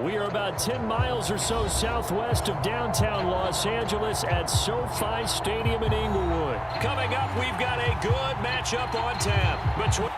We are about 10 miles or so southwest of downtown Los Angeles at SoFi Stadium in Inglewood. Coming up, we've got a good matchup on tap between...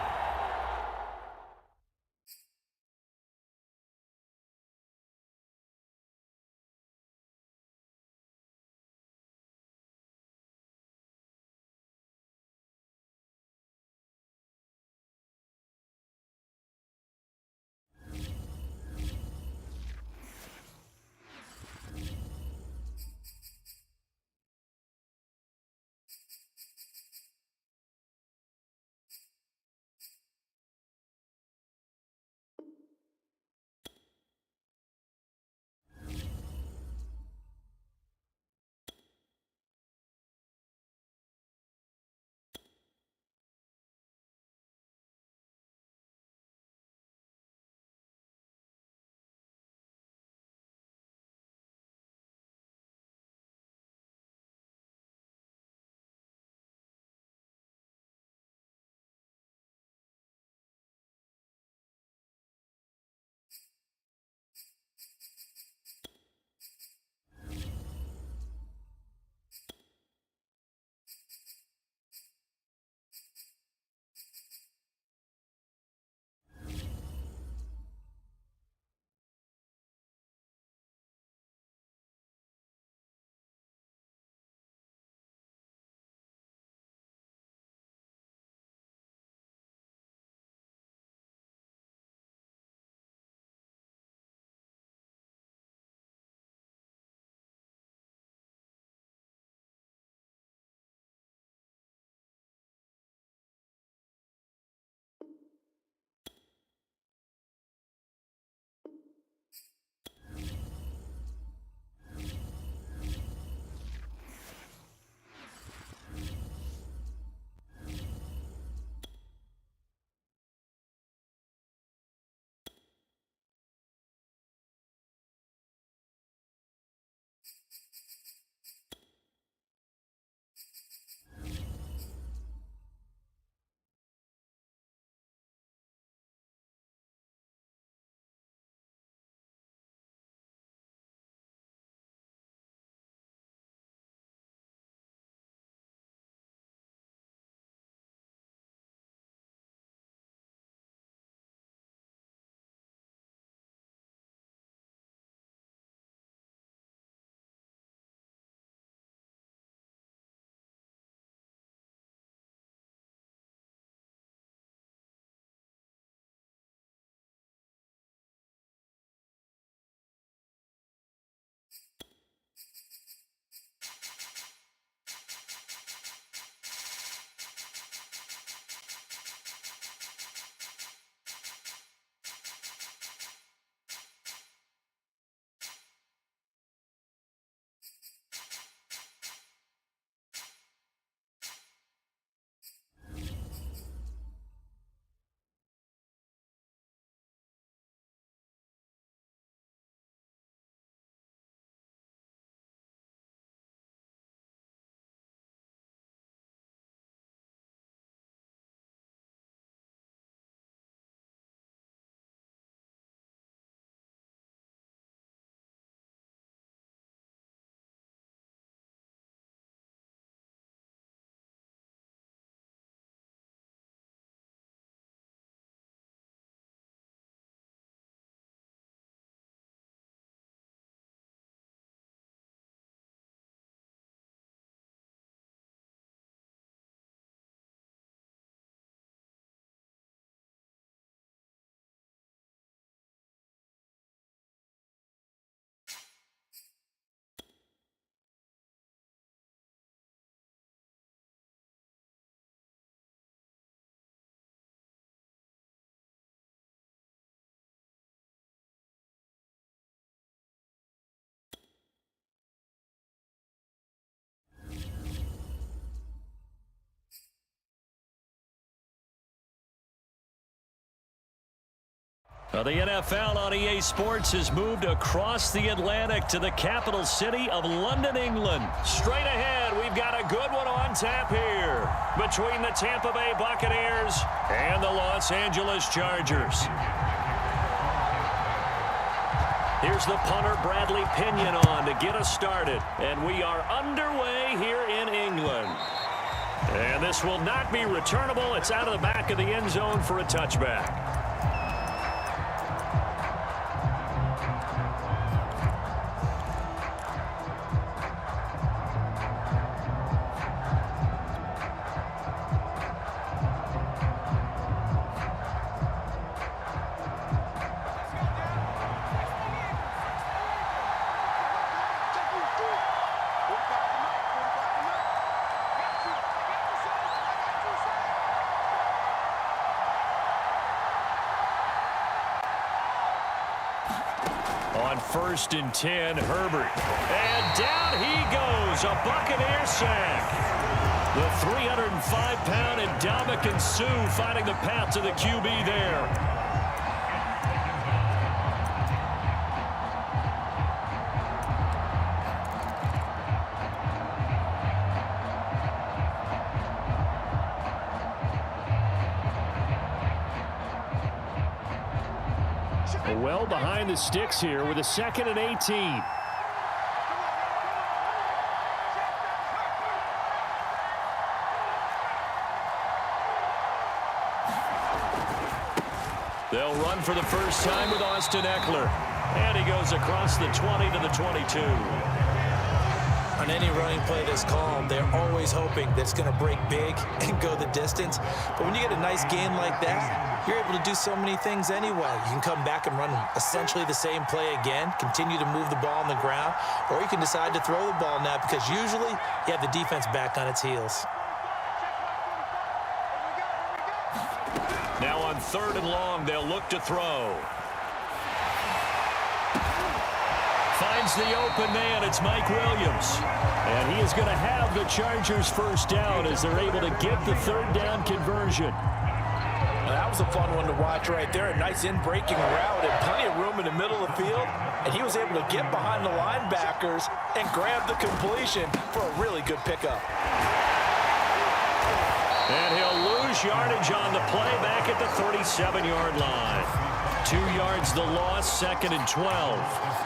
The NFL on EA Sports has moved across the Atlantic to the capital city of London, England. Straight ahead, we've got a good one on tap here between the Tampa Bay Buccaneers and the Los Angeles Chargers. Here's the punter, Bradley Pinion, on to get us started. And we are underway here in England. And this will not be returnable. It's out of the back of the end zone for a touchback. On 1st and 10, Herbert. And down he goes, a Buccaneer sack. The 305-pound Ndamukong Suh finding the path to the QB there. Well behind the sticks here with a 2nd and 18. They'll run for the first time with Austin Eckler. And he goes across the 20 to the 22. On any running play this calm, they're always hoping that it's going to break big and go the distance. But when you get a nice gain like that, you're able to do so many things anyway. You can come back and run essentially the same play again, continue to move the ball on the ground, or you can decide to throw the ball now because usually you have the defense back on its heels. Now on 3rd and long, they'll look to throw. Finds the open man. It's Mike Williams. And he is going to have the Chargers first down as they're able to get the 3rd down conversion. That was a fun one to watch right there. A nice in-breaking route and plenty of room in the middle of the field. And he was able to get behind the linebackers and grab the completion for a really good pickup. And he'll lose yardage on the play back at the 37-yard line. 2 yards the loss, 2nd and 12.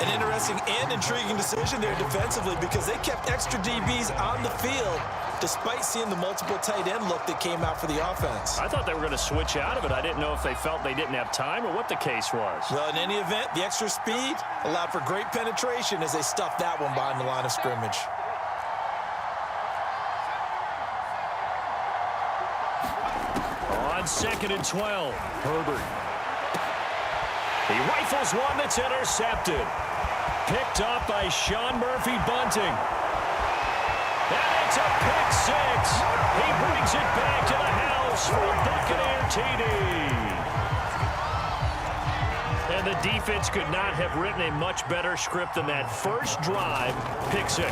An interesting and intriguing decision there defensively because they kept extra DBs on the field despite seeing the multiple tight end look that came out for the offense. I thought they were going to switch out of it. I didn't know if they felt they didn't have time or what the case was. Well, in any event, the extra speed allowed for great penetration as they stuffed that one behind the line of scrimmage. On 2nd and 12, Herbert. He rifles one that's intercepted. Picked up by Sean Murphy-Bunting. And it's a pick 6. He brings it back to the house for a Buccaneer TD. And the defense could not have written a much better script than that first drive, pick 6.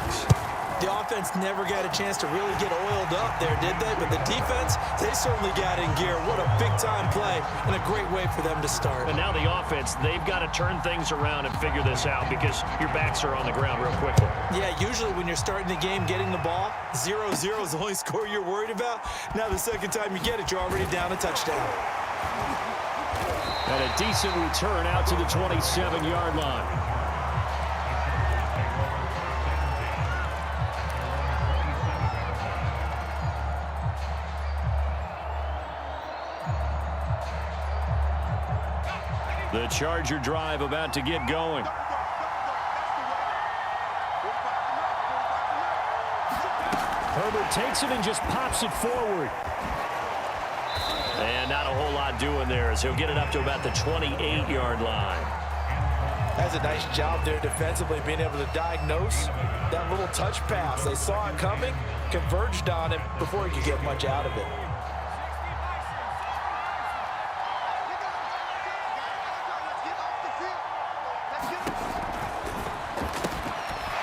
The offense never got a chance to really get oiled up there, did they? But the defense, they certainly got in gear. What a big-time play and a great way for them to start. And now the offense, they've got to turn things around and figure this out because your backs are on the ground real quickly. Yeah, usually when you're starting the game getting the ball, 0-0 is the only score you're worried about. Now the second time you get it, you're already down a touchdown. And a decent return out to the 27-yard line. The Charger drive about to get going. Herbert takes it and just pops it forward. And not a whole lot doing there as he'll get it up to about the 28-yard line. That's a nice job there defensively, being able to diagnose that little touch pass. They saw it coming, converged on it before he could get much out of it.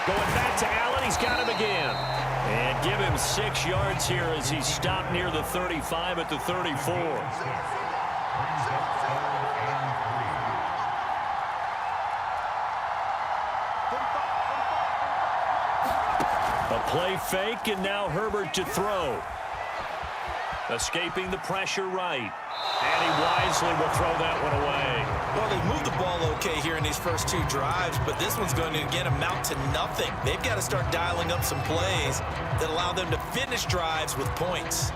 Going back to Allen, he's got him again. And give him 6 yards here as he stopped near the 35 at the 34. A play fake, and now Herbert to throw. Escaping the pressure right. And he wisely will throw that one away. Well, they moved the ball okay here in these first 2 drives, but this one's going to, again, amount to nothing. They've got to start dialing up some plays that allow them to finish drives with points.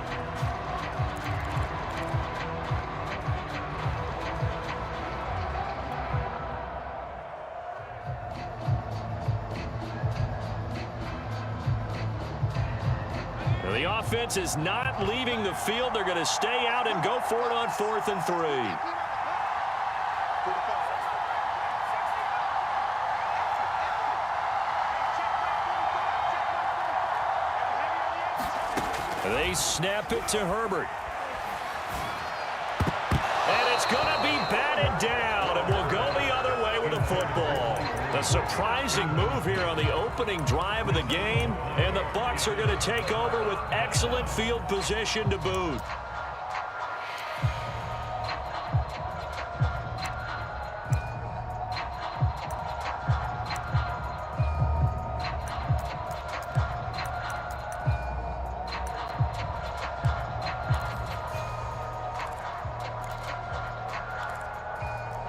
The offense is not leaving the field. They're going to stay out and go for it on 4th and 3. They snap it to Herbert. And it's going to be batted down, and we'll go the other way with the football. A surprising move here on the opening drive of the game, and the Bucs are going to take over with excellent field position to boot.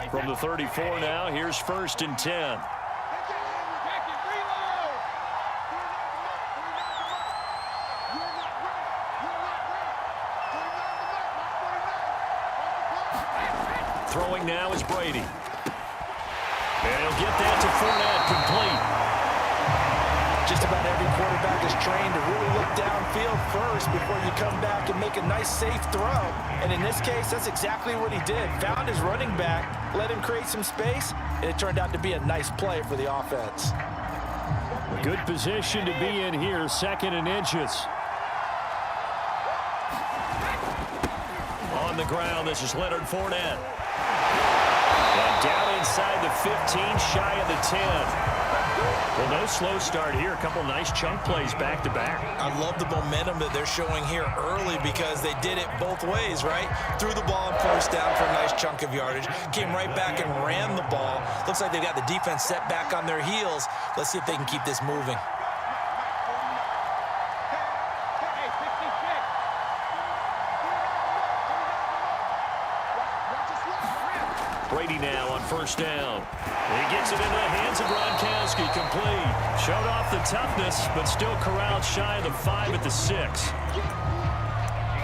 From the 34 now, here's 1st and 10. Throwing now is Brady. And he'll get that to Fournette, complete. Just about every quarterback is trained to really look downfield first before you come back and make a nice, safe throw. And in this case, that's exactly what he did. Found his running back, let him create some space, and it turned out to be a nice play for the offense. Good position to be in here, 2nd and inches. On the ground, this is Leonard Fournette. And down inside the 15, shy of the 10. Well, no slow start here. A couple nice chunk plays back-to-back. I love the momentum that they're showing here early because they did it both ways, right? Threw the ball on 1st down for a nice chunk of yardage. Came right back and ran the ball. Looks like they've got the defense set back on their heels. Let's see if they can keep this moving. Brady now on 1st down. He gets it into the hands of Gronkowski, complete. Showed off the toughness, but still corralled shy of the 5 at the 6.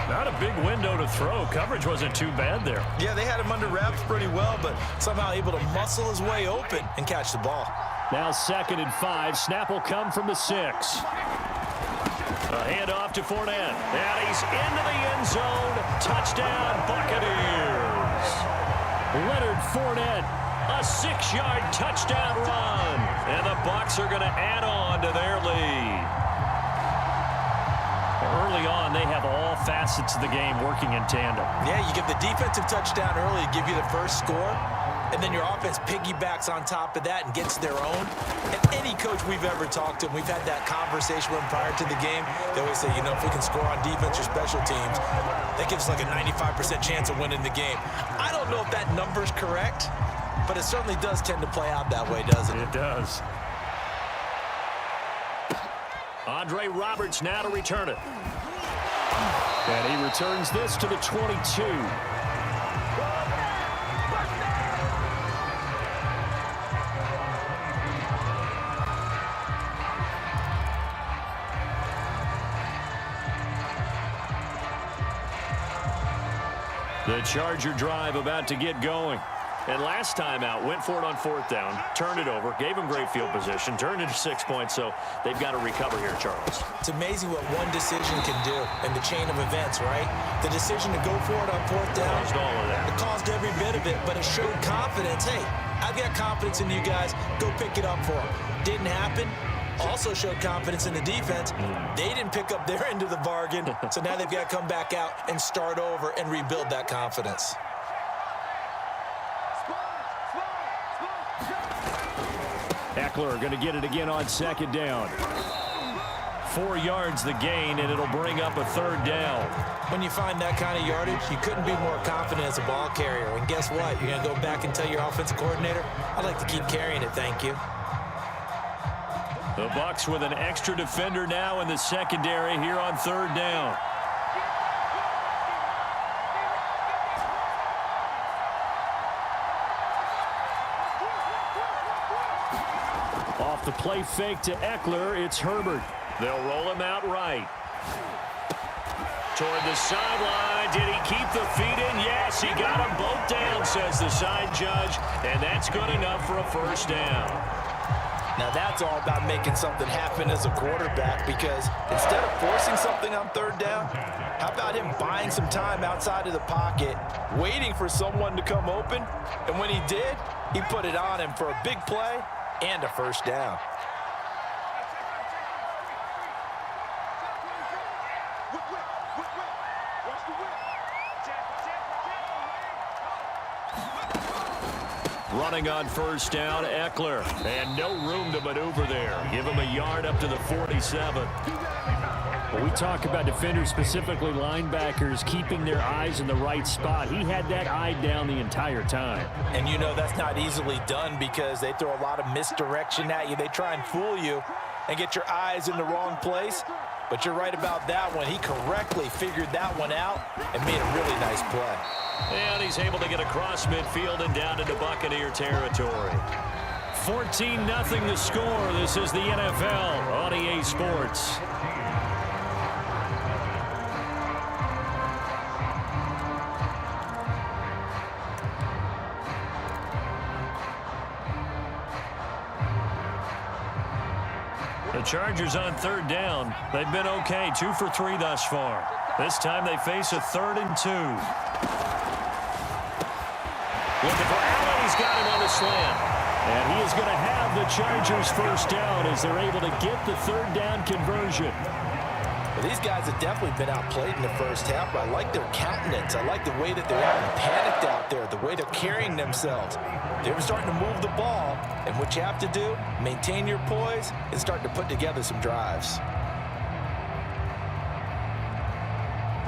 Not a big window to throw. Coverage wasn't too bad there. Yeah, they had him under wraps pretty well, but somehow able to muscle his way open and catch the ball. Now 2nd and 5. Snap will come from the 6. A handoff to Fournette. And he's into the end zone. Touchdown, Buccaneers. Leonard Fournette, a 6-yard touchdown run. And the Bucs are going to add on to their lead. Early on, they have all facets of the game working in tandem. Yeah, you give the defensive touchdown early, give you the first score, and then your offense piggybacks on top of that and gets their own. And any coach we've ever talked to, we've had that conversation with them prior to the game, they always say, you know, if we can score on defense or special teams, that gives us like a 95% chance of winning the game. I don't know if that number's correct, but it certainly does tend to play out that way, doesn't it? It does. Andre Roberts now to return it. And he returns this to the 22. The Charger drive about to get going. And last time out, went for it on 4th down, turned it over, gave them great field position, turned it to 6 points, so they've got to recover here, Charles. It's amazing what one decision can do in the chain of events, right? The decision to go for it on 4th down. Caused all of that. It caused every bit of it, but it showed confidence. Hey, I've got confidence in you guys. Go pick it up for them. Didn't happen. Also showed confidence in the defense. They didn't pick up their end of the bargain, so now they've got to come back out and start over and rebuild that confidence. Eckler going to get it again on 2nd down. 4 yards the gain, and it'll bring up a 3rd down. When you find that kind of yardage, you couldn't be more confident as a ball carrier. And guess what? You're going to go back and tell your offensive coordinator, I'd like to keep carrying it, thank you. The Bucs with an extra defender now in the secondary here on 3rd down. the play fake to Eckler. It's Herbert. They'll roll him out right. Toward the sideline. Did he keep the feet in? Yes, he got them both down, says the side judge. And that's good enough for a first down. Now that's all about making something happen as a quarterback, because instead of forcing something on third down, how about him buying some time outside of the pocket, waiting for someone to come open, and when he did, he put it on him for a big play and a first down. Running on first down, Eckler. And no room to maneuver there. Give him a yard up to the 47. When we talk about defenders, specifically linebackers, keeping their eyes in the right spot, he had that eye down the entire time. And you know that's not easily done, because they throw a lot of misdirection at you. They try and fool you and get your eyes in the wrong place. But you're right about that one. He correctly figured that one out and made a really nice play. And he's able to get across midfield and down into Buccaneer territory. 14-0 the score. This is the NFL on EA Sports. The Chargers on third down. They've been okay, 2 for 3 thus far. This time they face a 3rd and 2. Looking for Allen. He's got him on the slant. And he is going to have the Chargers first down as they're able to get the third down conversion. Well, these guys have definitely been outplayed in the first half, but I like their countenance. I like the way that they're acting panicked out there, the way they're carrying themselves. They're starting to move the ball, and what you have to do, maintain your poise and start to put together some drives.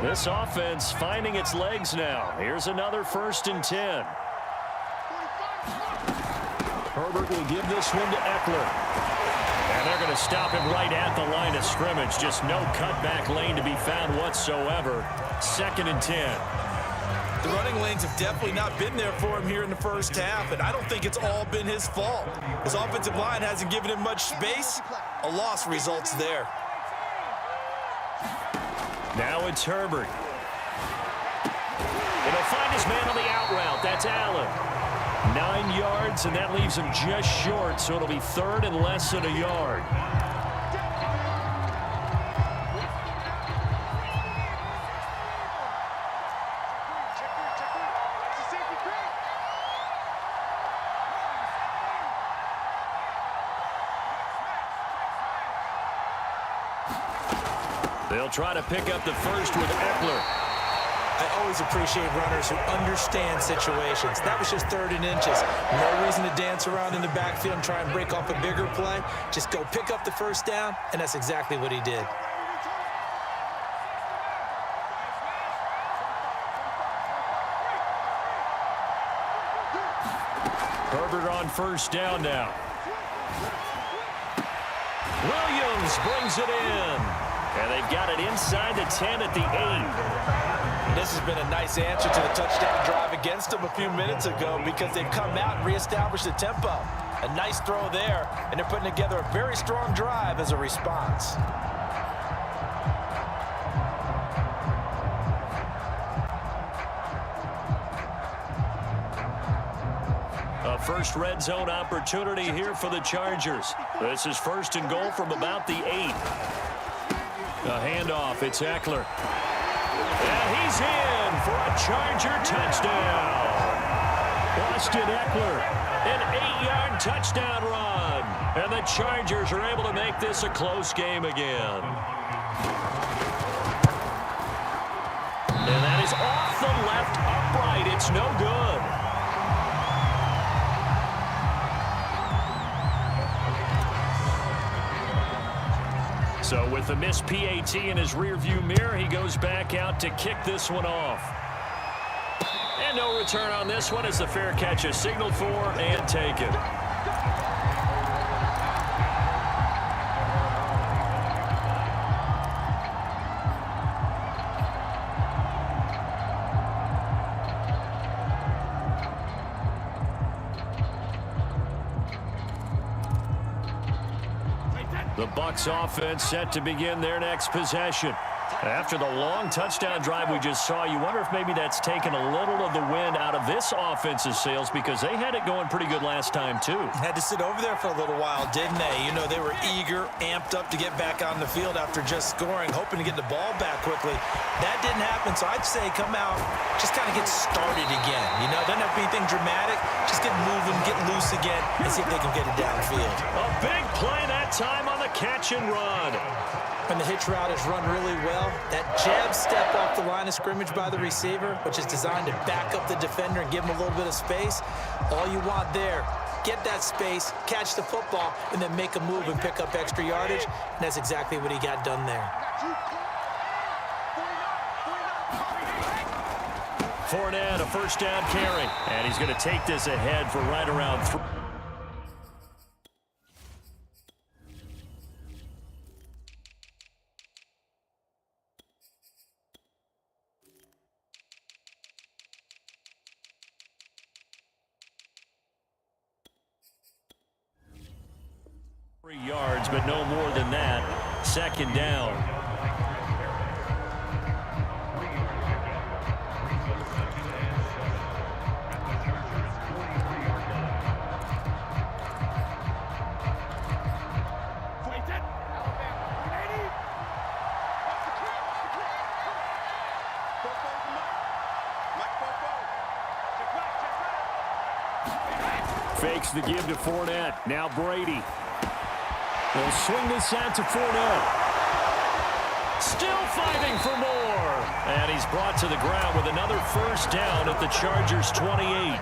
This offense finding its legs now. Here's another 1st and 10. Herbert will give this one to Eckler. And they're going to stop him right at the line of scrimmage. Just no cutback lane to be found whatsoever. 2nd and 10. The running lanes have definitely not been there for him here in the first half, and I don't think it's all been his fault. His offensive line hasn't given him much space. A loss results there. Now it's Herbert. And he'll find his man on the out route. That's Allen. 9 yards, and that leaves him just short, so it'll be 3rd and less than a yard. They'll try to pick up the first with Eckler. I always appreciate runners who understand situations. That was just 3rd and inches. No reason to dance around in the backfield and try and break off a bigger play. Just go pick up the first down, and that's exactly what he did. Herbert on first down now. Williams brings it in. And they've got it inside the 10 at the 8. This has been a nice answer to the touchdown drive against them a few minutes ago, because they've come out and reestablished the tempo. A nice throw there, and they're putting together a very strong drive as a response. A first red zone opportunity here for the Chargers. This is 1st and goal from about the 8. A handoff, it's Eckler. And he's in for a Charger touchdown. Austin Eckler, an 8-yard touchdown run. And the Chargers are able to make this a close game again. And that is off the left upright. It's no good. So with the missed PAT in his rearview mirror, he goes back out to kick this one off. And no return on this one as the fair catch is signaled for and taken. The Bucs offense set to begin their next possession. After the long touchdown drive we just saw, you wonder if maybe that's taken a little of the wind out of this offense's sails because they had it going pretty good last time, too. Had to sit over there for a little while, didn't they? You know, they were eager, amped up to get back on the field after just scoring, hoping to get the ball back quickly. That didn't happen, so I'd say come out, just kind of get started again. You know, doesn't have to be anything dramatic. Just get moving, get loose again, and see if they can get it downfield. A big play that time on the catch and run. And the hitch route is run really well. That jab step off the line of scrimmage by the receiver, which is designed to back up the defender and give him a little bit of space. All you want there, get that space, catch the football, and then make a move and pick up extra yardage. And that's exactly what he got done there. Fournette, a first down carry. And he's going to take this ahead for right around 3. Yards, but no more than that. Second down. Fakes the give to Fournette. Now Brady. They'll swing this out to Fournette. Still fighting for more. And he's brought to the ground with another first down at the Chargers' 28.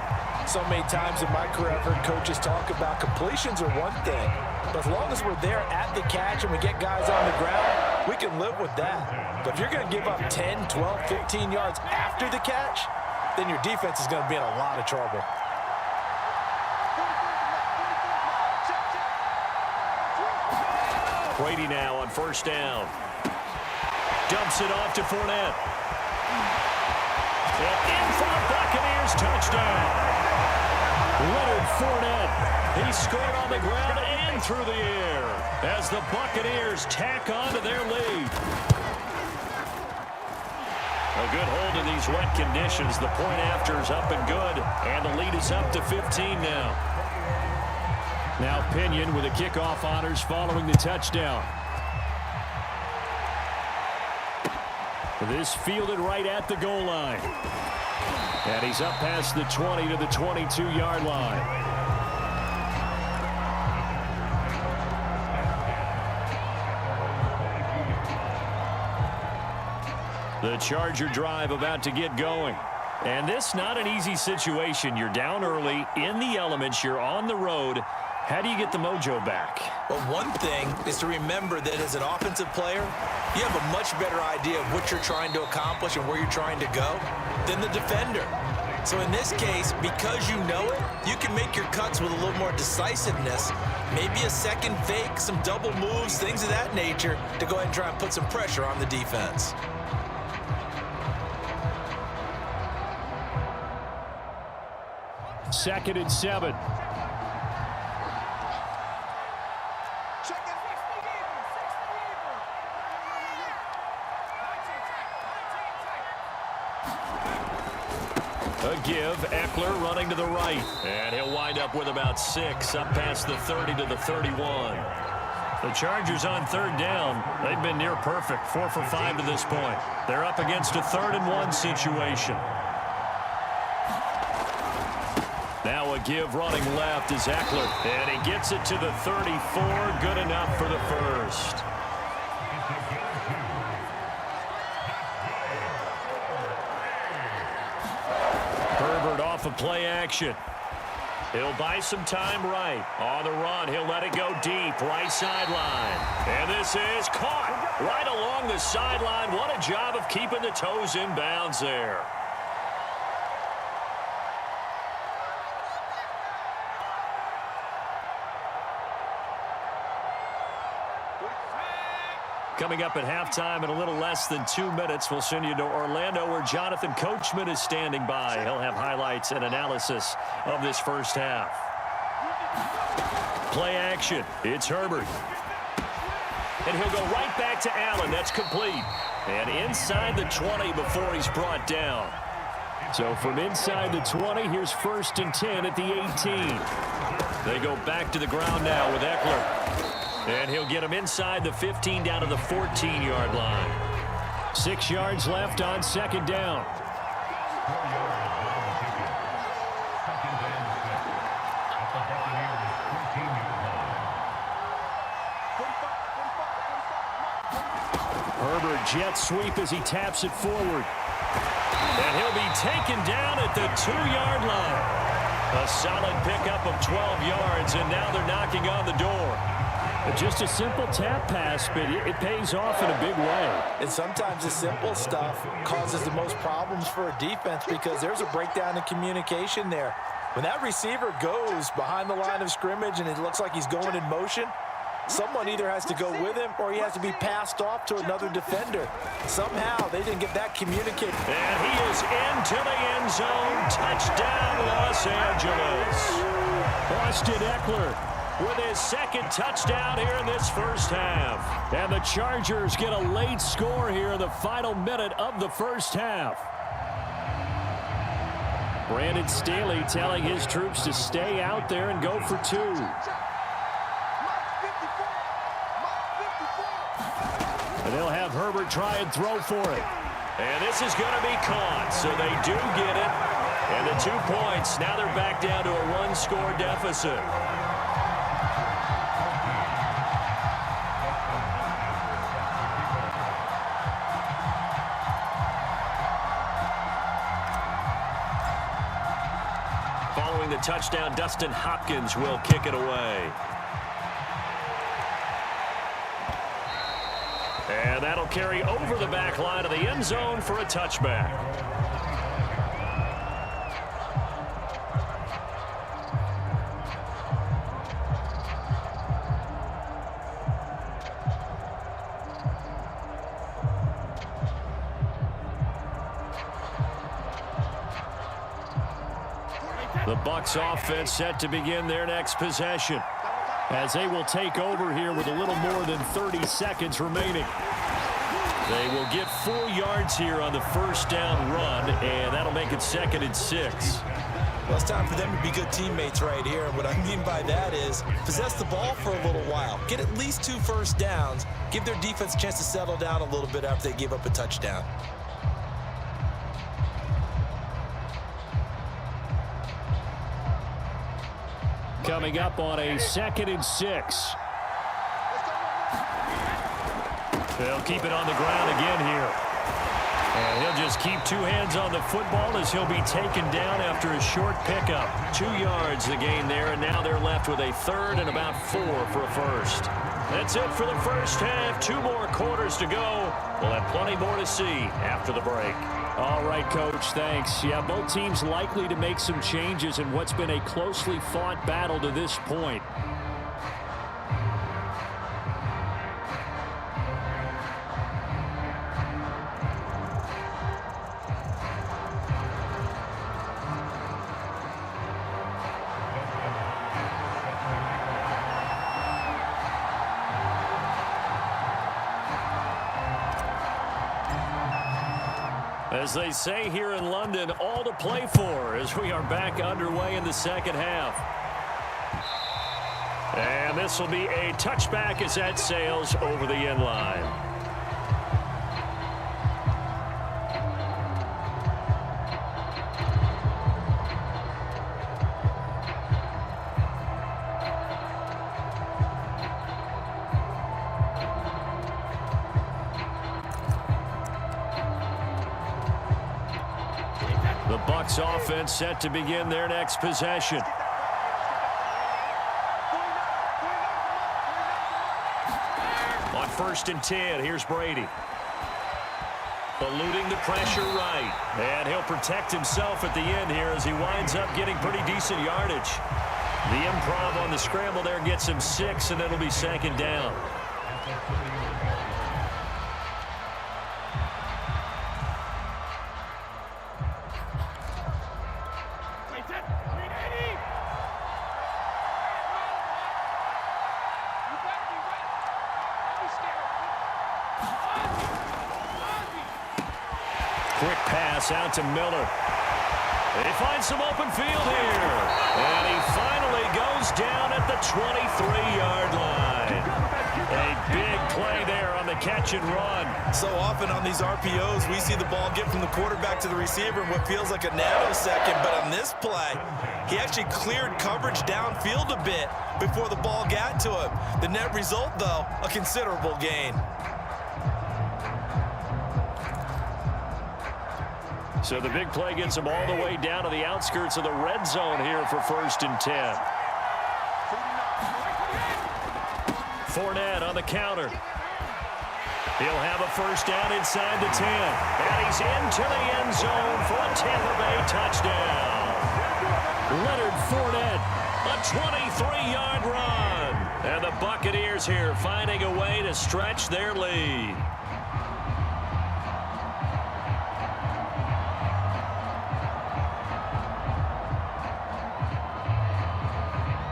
So many times in my career I've heard coaches talk about completions are one thing. But as long as we're there at the catch and we get guys on the ground, we can live with that. But if you're going to give up 10, 12, 15 yards after the catch, then your defense is going to be in a lot of trouble. Brady now on first down. Dumps it off to Fournette. And in for the Buccaneers touchdown. Leonard Fournette. He scored on the ground and through the air as the Buccaneers tack on to their lead. A good hold in these wet conditions. The point after is up and good. And the lead is up to 15 now. Now Pinion with the kickoff honors following the touchdown. This fielded right at the goal line. And he's up past the 20 to the 22-yard line. The Charger drive about to get going. And this not an easy situation. You're down early, in the elements, you're on the road. How do you get the mojo back? Well, one thing is to remember that as an offensive player, you have a much better idea of what you're trying to accomplish and where you're trying to go than the defender. So in this case, because you know it, you can make your cuts with a little more decisiveness, maybe a second fake, some double moves, things of that nature, to go ahead and try and put some pressure on the defense. Second and 7. A give, Eckler running to the right. And he'll wind up with about 6, up past the 30 to the 31. The Chargers on third down. They've been near perfect, 4 for 5 to this point. They're up against a 3rd and 1 situation. Now a give running left is Eckler. And he gets it to the 34. Good enough for the first. Herbert off of play action. He'll buy some time right. On the run, he'll let it go deep, right sideline. And this is caught right along the sideline. What a job of keeping the toes in bounds there. Coming up at halftime in a little less than 2 minutes, we'll send you to Orlando where Jonathan Coachman is standing by. He'll have highlights and analysis of this first half. Play action. It's Herbert. And he'll go right back to Allen. That's complete. And inside the 20 before he's brought down. So from inside the 20, here's 1st and 10 at the 18. They go back to the ground now with Eckler. And he'll get him inside the 15 down to the 14-yard line. 6 yards left on 2nd down. Herbert jet sweep as he taps it forward. And he'll be taken down at the 2-yard line. A solid pickup of 12 yards, and now they're knocking on the door. Just a simple tap pass, but it pays off in a big way. And sometimes the simple stuff causes the most problems for a defense because there's a breakdown in communication there. When that receiver goes behind the line of scrimmage and it looks like he's going in motion, someone either has to go with him or he has to be passed off to another defender. Somehow they didn't get that communicated. And he is into the end zone. Touchdown, Los Angeles. Austin Eckler with his 2nd touchdown here in this first half. And the Chargers get a late score here in the final minute of the first half. Brandon Staley telling his troops to stay out there and go for 2. And they'll have Herbert try and throw for it. And this is going to be caught, so they do get it. And the 2 points, now they're back down to a 1-score deficit. Following the touchdown, Dustin Hopkins will kick it away. And that'll carry over the back line of the end zone for a touchback. The Bucs offense set to begin their next possession, as they will take over here with a little more than 30 seconds remaining. They will get 4 yards here on the 1st down run, and that'll make it 2nd and 6. Well, it's time for them to be good teammates right here. And what I mean by that is possess the ball for a little while. Get at least 2 first downs. Give their defense a chance to settle down a little bit after they give up a touchdown. Coming up on a 2nd and 6. They'll keep it on the ground again here. And he'll just keep 2 hands on the football as he'll be taken down after a short pickup. 2 yards the gain there, and now they're left with a 3rd and about 4 for a first. That's it for the first half. 2 more quarters to go. We'll have plenty more to see after the break. All right, Coach, thanks. Yeah, both teams likely to make some changes in what's been a closely fought battle to this point. As they say here in London, all to play for as we are back underway in the second half. And this will be a touchback as that sails over the end line. The Bucs offense set to begin their next possession. On 1st and 10, here's Brady. Eluding the pressure right. And he'll protect himself at the end here as he winds up getting pretty decent yardage. The improv on the scramble there gets him 6, and it'll be 2nd down. Pass out to Miller. He finds some open field here. And he finally goes down at the 23-yard line. A big play there on the catch and run. So often on these RPOs, we see the ball get from the quarterback to the receiver in what feels like a nanosecond. But on this play, he actually cleared coverage downfield a bit before the ball got to him. The net result, though, a considerable gain. So the big play gets him all the way down to the outskirts of the red zone here for 1st and 10. Fournette on the counter. He'll have a first down inside the 10. And he's into the end zone for a Tampa Bay touchdown. Leonard Fournette, a 23-yard run. And the Buccaneers here finding a way to stretch their lead.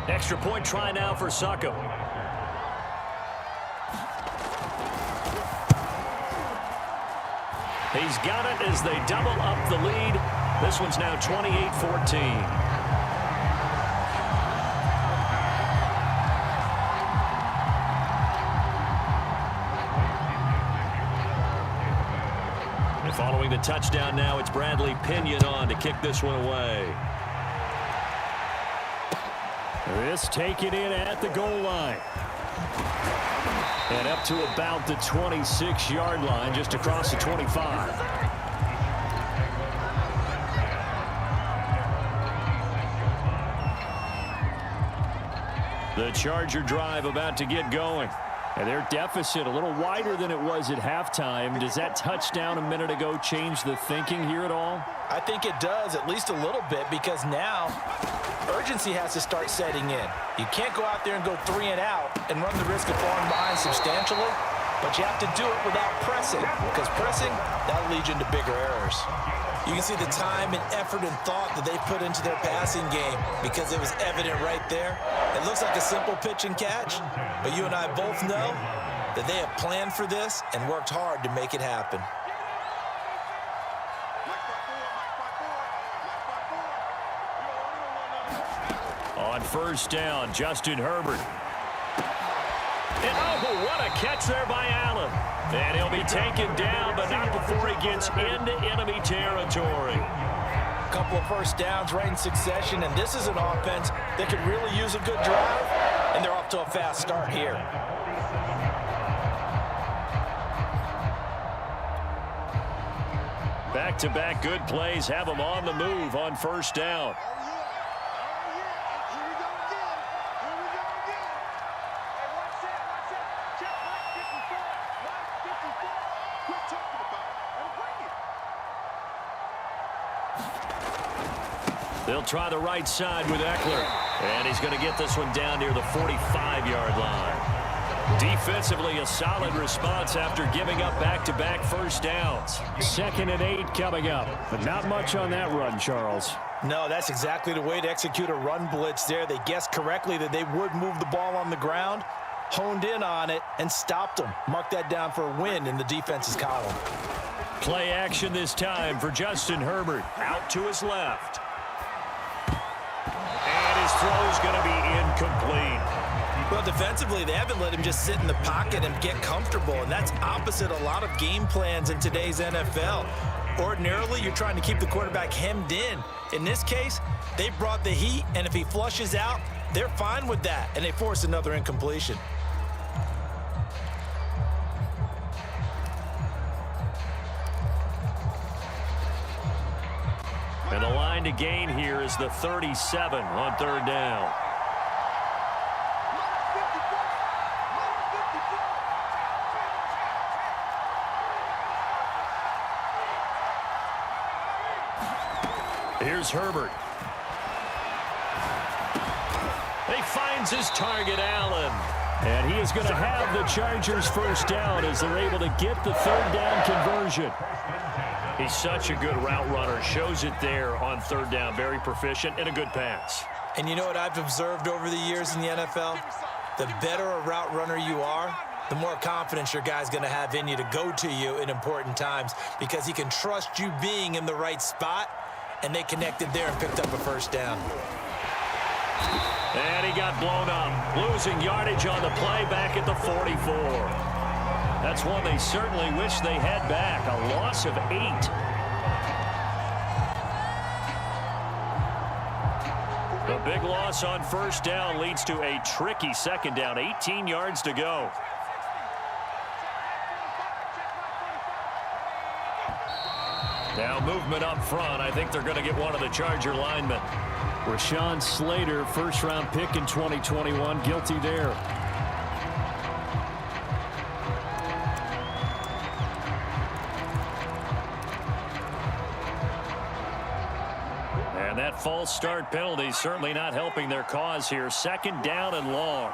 Extra point try now for Succo. He's got it as they double up the lead. This one's now 28-14. And following the touchdown now, it's Bradley Pinion on to kick this one away. This taken in at the goal line. And up to about the 26-yard line, just across the 25. The Charger drive about to get going. And their deficit a little wider than it was at halftime. Does that touchdown a minute ago change the thinking here at all? I think it does, at least a little bit, because now urgency has to start setting in. You can't go out there and go 3 and out and run the risk of falling behind substantially, but you have to do it without pressing, because pressing, that'll lead you into bigger errors. You can see the time and effort and thought that they put into their passing game because it was evident right there. It looks like a simple pitch and catch, but you and I both know that they have planned for this and worked hard to make it happen. On first down, Justin Herbert. And oh, what a catch there by Allen. And he'll be taken down, but not before he gets into enemy territory. A couple of first downs right in succession, and this is an offense that could really use a good drive, and they're off to a fast start here. Back-to-back good plays have them on the move on first down. They'll try the right side with Eckler. And he's going to get this one down near the 45-yard line. Defensively, a solid response after giving up back-to-back first downs. 2nd and 8 coming up. But not much on that run, Charles. No, that's exactly the way to execute a run blitz there. They guessed correctly that they would move the ball on the ground, honed in on it, and stopped them. Mark that down for a win in the defense's column. Play action this time for Justin Herbert. Out to his left. His throw's going to be incomplete. Well, defensively, they haven't let him just sit in the pocket and get comfortable, and that's opposite a lot of game plans in today's NFL. Ordinarily, you're trying to keep the quarterback hemmed in. In this case, they brought the heat, and if he flushes out, they're fine with that, and they force another incompletion. And the line to gain here is the 37 on 3rd down. Here's Herbert. He finds his target, Allen. And he is going to have the Chargers first down as they're able to get the 3rd down conversion. He's such a good route runner. Shows it there on 3rd down. Very proficient and a good pass. And you know what I've observed over the years in the NFL? The better a route runner you are, the more confidence your guy's going to have in you to go to you in important times because he can trust you being in the right spot, and they connected there and picked up a first down. And he got blown up, losing yardage on the play back at the 44. That's one they certainly wish they had back, a loss of 8. The big loss on first down leads to a tricky second down, 18 yards to go. Now movement up front. I think they're going to get one of the Charger linemen. Rashawn Slater, first-round pick in 2021, guilty there. And that false start penalty certainly not helping their cause here. Second down and long.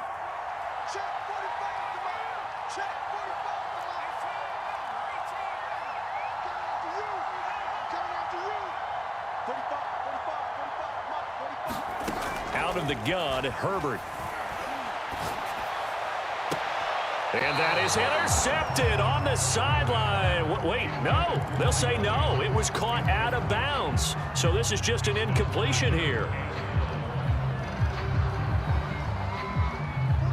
Out of the gun, Herbert. And that is intercepted on the sideline. Wait, no. They'll say no. It was caught out of bounds. So this is just an incompletion here.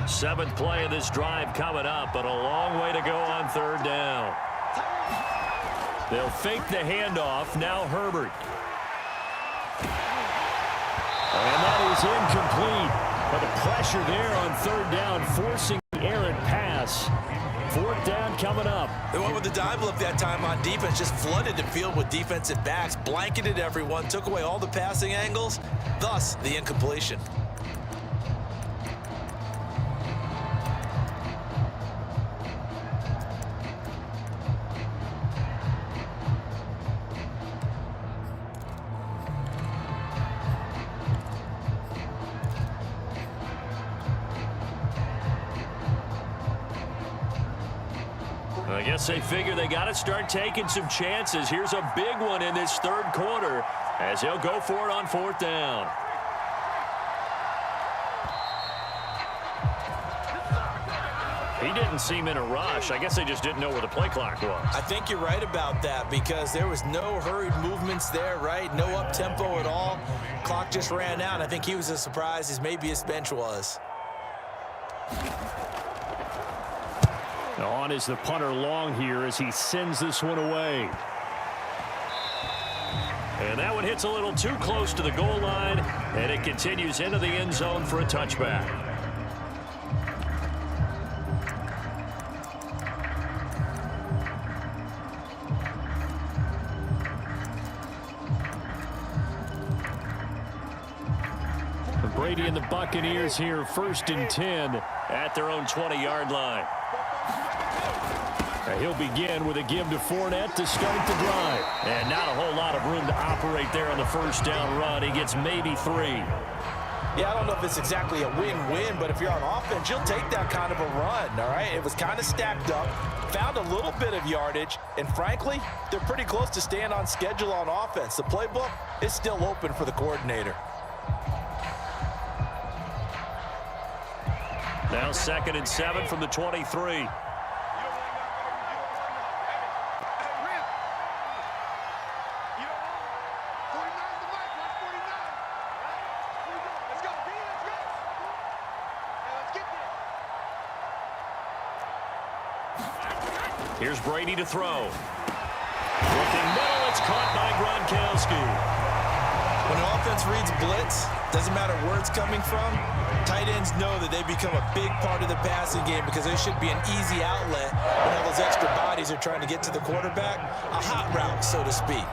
7th play of this drive coming up, but a long way to go on third down. They'll fake the handoff. Now Herbert. And that is incomplete. But the pressure there on third down, forcing the errant pass. 4th down coming up. They went with the dime look that time on defense, just flooded the field with defensive backs, blanketed everyone, took away all the passing angles, thus the incompletion. I guess they figure they got to start taking some chances. Here's a big one in this third quarter as he'll go for it on 4th down. He didn't seem in a rush. I guess they just didn't know where the play clock was. I think you're right about that because there was no hurried movements there, right? No up-tempo at all. Clock just ran out. I think he was as surprised as maybe his bench was. On is the punter long here as he sends this one away. And that one hits a little too close to the goal line, and it continues into the end zone for a touchback. Brady and the Buccaneers here, 1st and 10 at their own 20-yard line. He'll begin with a give to Fournette to start the drive. And not a whole lot of room to operate there on the first down run. He gets maybe 3. Yeah, I don't know if it's exactly a win-win, but if you're on offense, you'll take that kind of a run, all right? It was kind of stacked up, found a little bit of yardage, and frankly, they're pretty close to staying on schedule on offense. The playbook is still open for the coordinator. Now 2nd and 7 from the 23. Here's Brady to throw. Looking middle, it's caught by Gronkowski. When an offense reads blitz, doesn't matter where it's coming from, tight ends know that they become a big part of the passing game because there should be an easy outlet when all those extra bodies are trying to get to the quarterback. A hot route, so to speak.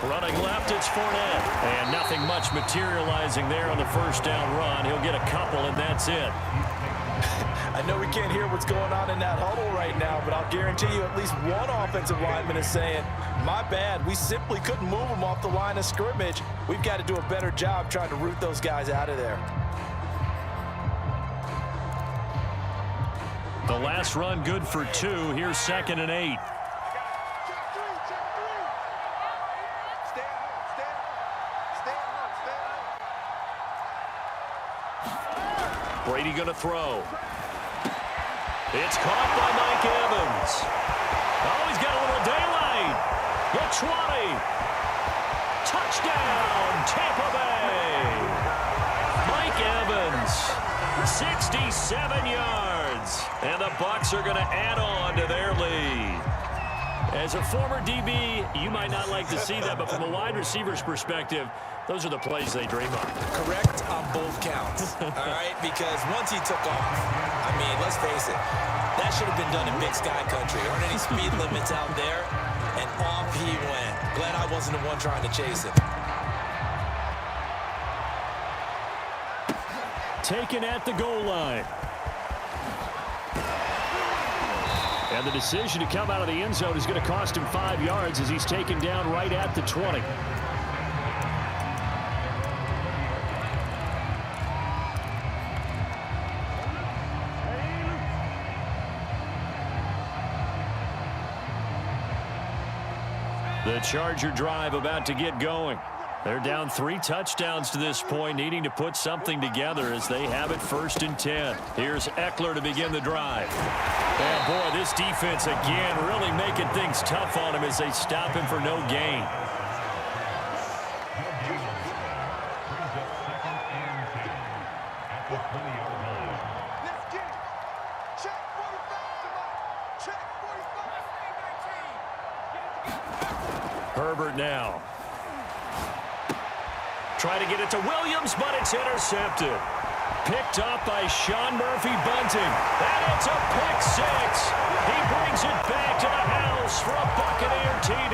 Running left, it's Fournette. And nothing much materializing there on the first down run. He'll get a couple, and that's it. I know we can't hear what's going on in that huddle right now, but I'll guarantee you at least one offensive lineman is saying, my bad, we simply couldn't move them off the line of scrimmage. We've got to do a better job trying to root those guys out of there. The last run good for 2. Here's 2nd and 8. Brady going to throw. It's caught by Mike Evans. Oh, he's got a little daylight. The 20. Touchdown, Tampa Bay. Mike Evans, 67 yards. And the Bucs are going to add on to their lead. As a former DB, you might not like to see that, but from a wide receiver's perspective, those are the plays they dream of. Correct on both counts, all right? Because once he took off, I mean, let's face it, that should have been done in Big Sky Country. There aren't any speed limits out there, and off he went. Glad I wasn't the one trying to chase him. Taken at the goal line. And the decision to come out of the end zone is going to cost him 5 yards as he's taken down right at the 20. The Charger drive about to get going. They're down 3 touchdowns to this point, needing to put something together as they have it 1st and 10. Here's Eckler to begin the drive. And boy, this defense again really making things tough on him as they stop him for no gain. Herbert now. Try to get it to Williams, but it's intercepted. Picked up by Sean Murphy-Bunting. And it's a pick 6. He brings it back to the house for a Buccaneer TD.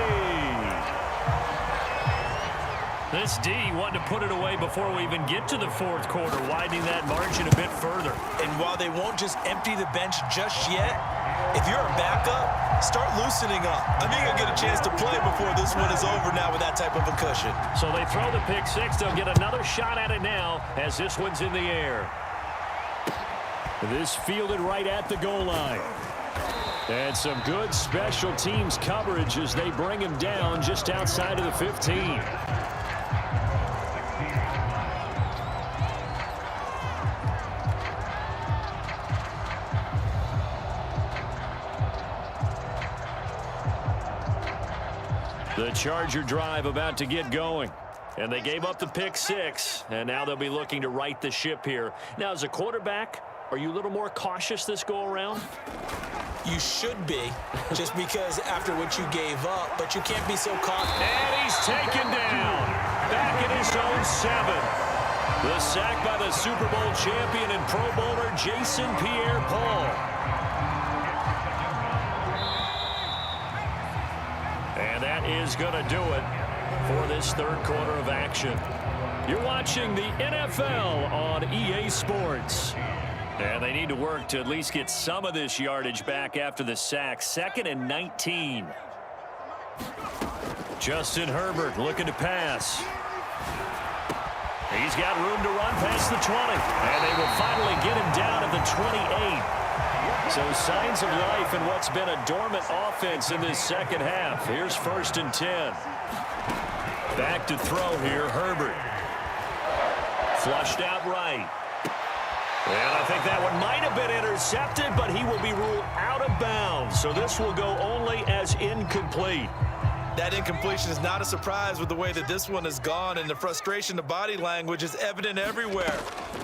This D wanted to put it away before we even get to the 4th quarter, widening that margin a bit further. And while they won't just empty the bench just yet, if you're a backup, start loosening up. I think you'll get a chance to play before this one is over now with that type of a cushion. So they throw the pick 6. They'll get another shot at it now as this one's in the air. This fielded right at the goal line. And some good special teams coverage as they bring him down just outside of the 15. The Charger drive about to get going. And they gave up the pick 6, and now they'll be looking to right the ship here. Now, as a quarterback, are you a little more cautious this go-around? You should be, just because after what you gave up, but you can't be so confident. And he's taken down, back in his own 7. The sack by the Super Bowl champion and Pro Bowler Jason Pierre-Paul. And that is going to do it for this 3rd quarter of action. You're watching the NFL on EA Sports. And they need to work to at least get some of this yardage back after the sack. 2nd and 19. Justin Herbert looking to pass. He's got room to run past the 20. And they will finally get him down at the 28. So signs of life in what's been a dormant offense in this 2nd half. Here's 1st and 10. Back to throw here, Herbert. Flushed out right. And I think that one might have been intercepted, but he will be ruled out of bounds. So this will go only as incomplete. That incompletion is not a surprise with the way that this one has gone, and the frustration, the body language is evident everywhere.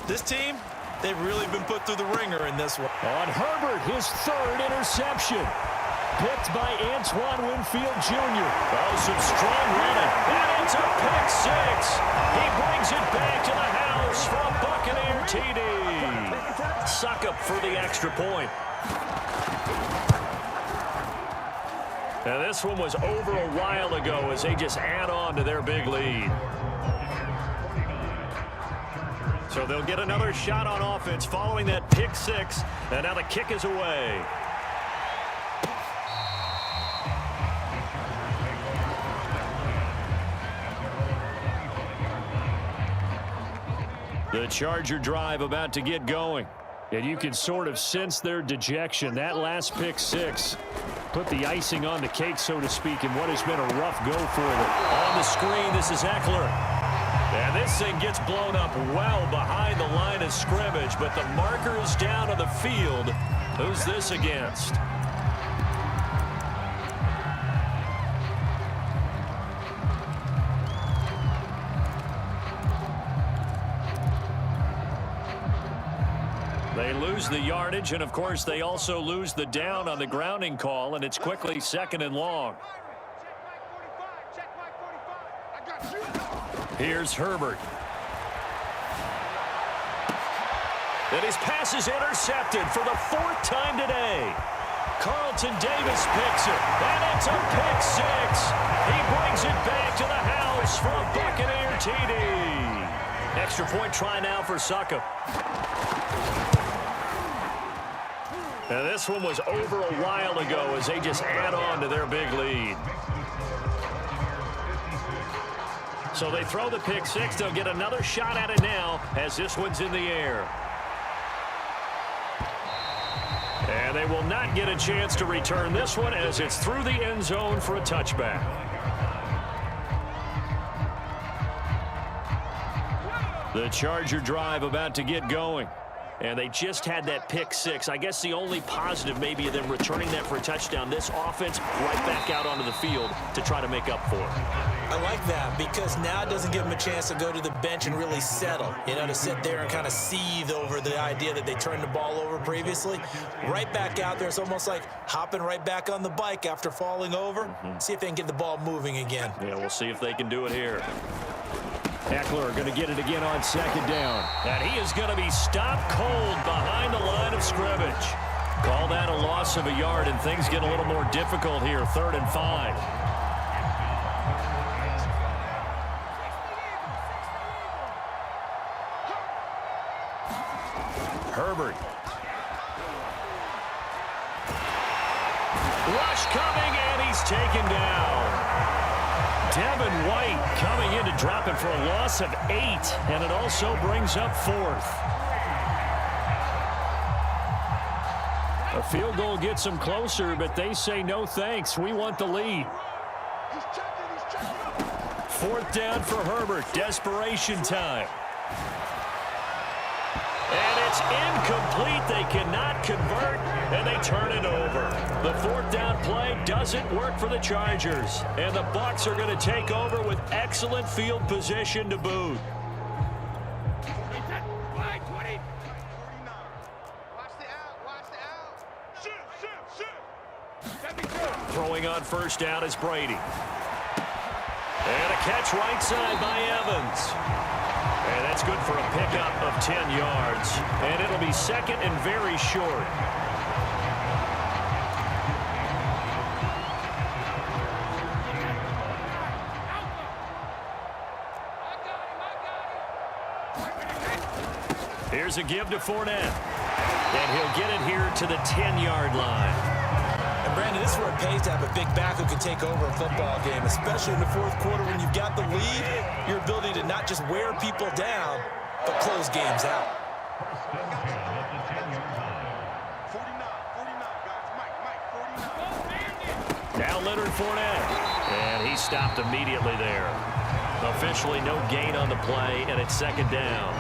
This team, they've really been put through the ringer in this one. On Herbert, his 3rd interception. Picked by Antoine Winfield Jr. Oh, some strong running. And it's a pick 6. He brings it back to the house for a Buccaneer TD. Suck up for the extra point. Now this one was over a while ago as they just add on to their big lead. So they'll get another shot on offense following that pick 6. And now the kick is away. The Charger drive about to get going. And you can sort of sense their dejection. That last pick six put the icing on the cake, so to speak, in what has been a rough go for them. On the screen, this is Eckler. And this thing gets blown up well behind the line of scrimmage, but the marker is down on the field. Who's this against? They lose the yardage, and of course they also lose the down on the grounding call, and it's quickly 2nd and long. Here's Herbert. And his pass is intercepted for the 4th time today. Carlton Davis picks it, and it's a pick six. He brings it back to the house for a Buccaneer TD. Extra point try now for Succop. And this one was over a while ago as they just add on to their big lead. So they throw the pick six. They'll get another shot at it now as this one's in the air. And they will not get a chance to return this one as it's through the end zone for a touchback. The Charger drive about to get going. And they just had that pick six. I guess the only positive maybe of them returning that for a touchdown. This offense right back out onto the field to try to make up for it. I like that because now it doesn't give them a chance to go to the bench and really settle. You know, to sit there and kind of seethe over the idea that they turned the ball over previously. Right back out there. It's almost like hopping right back on the bike after falling over. See if they can get the ball moving again. Yeah, we'll see if they can do it here. Eckler going to get it again on 2nd down. And he is going to be stopped cold behind the line of scrimmage. Call that a loss of a yard, and things get a little more difficult here. 3rd and 5. Herbert. Rush coming, and he's taken down. Devin White coming in to drop it for a loss of 8, and it also brings up 4th. A field goal gets them closer, but they say no thanks. We want the lead. 4th down for Herbert. Desperation time. And it's incomplete. They cannot convert, and they turn it over. The 4th down play doesn't work for the Chargers, and the Bucs are going to take over with excellent field position to boot. Throwing on 1st down is Brady. And a catch right side by Evans. And that's good for a pickup of 10 yards. And it'll be 2nd and very short. Here's a give to Fournette. And he'll get it here to the 10-yard line. And Brandon, this is where it pays to have a big back who can take over a football game, especially in the 4th quarter when you've got the lead. Your ability to not just wear people down, but close games out. Now Leonard Fournette. And he stopped immediately there. Officially no gain on the play, and it's 2nd down.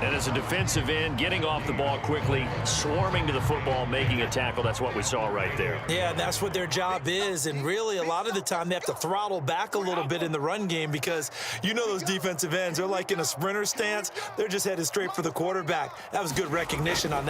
And as a defensive end, getting off the ball quickly, swarming to the football, making a tackle, that's what we saw right there. Yeah, that's what their job is. And really, a lot of the time, they have to throttle back a little bit in the run game because you know those defensive ends, they're like in a sprinter stance. They're just headed straight for the quarterback. That was good recognition on that.